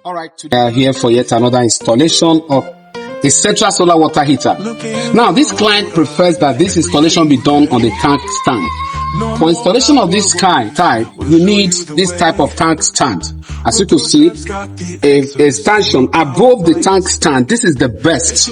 Alright, today we are here for yet another installation of a central solar water heater. Now, this client prefers that this installation be done on the tank stand. For installation of this type, you need this type of tank stand. As you can see, a stanchion above the tank stand. This is the best.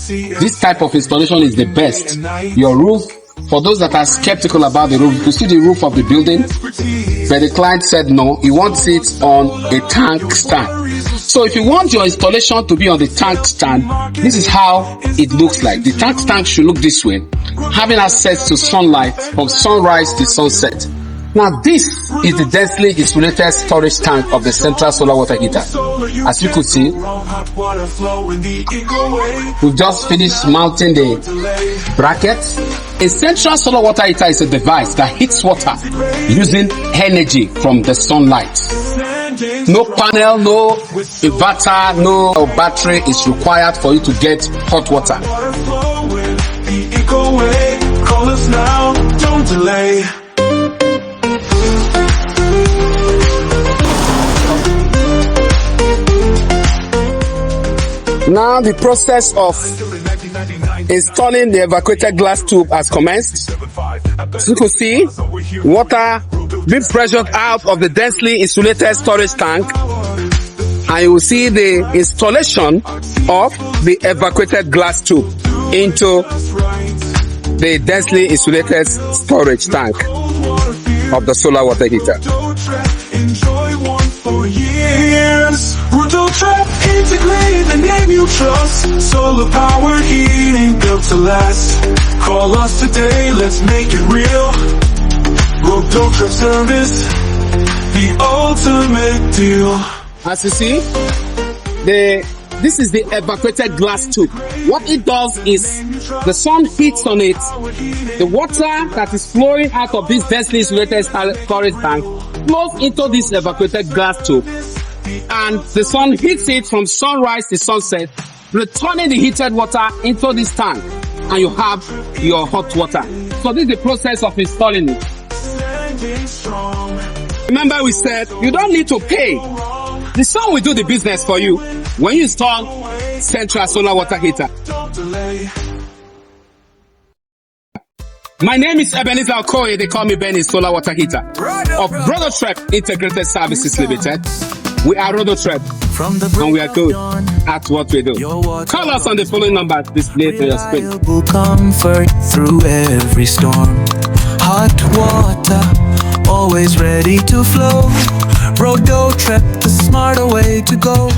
This type of installation is the best. Your roof, for those that are skeptical about the roof, you see the roof of the building, but the client said no, he wants it on a tank stand. So if you want your installation to be on the tank stand, this is how it looks like. The tank stand should look this way, having access to sunlight from sunrise to sunset. Now this is the densely insulated storage tank of the central solar water heater. As you could see, we've just finished mounting the brackets. A central solar water heater is a device that heats water using energy from the sunlight. No panel, no inverter, no battery is required for you to get hot water. Call us now, don't delay. Now the process of installing the evacuated glass tube has commenced. As you can see, water being pressured out of the densely insulated storage tank, and you will see the installation of the evacuated glass tube into the densely insulated storage tank of the solar water heater. RODOTREP, integrate the name you trust. Solar power heating built to last. Call us today, let's make it real. RODOTREP service, the ultimate deal. As you see, this is the evacuated glass tube. What it does is the sun heats on it. The water that is flowing out of this densely insulated storage tank flows into this evacuated glass tube, and the sun heats it from sunrise to sunset, returning the heated water into this tank, and you have your hot water. So this is the process of installing it. Remember, we said you don't need to pay. The sun will do the business for you when you install central solar water heater. My name is Ebenezer Okoye. They call me Benny Solar Water Heater of RODOTREP Integrated Services Limited. We are RODOTREP, and we are good at what we do. Call us on the following number displayed on your screen. Comfort through every storm. Hot water, always ready to flow. RODOTREP, the smarter way to go.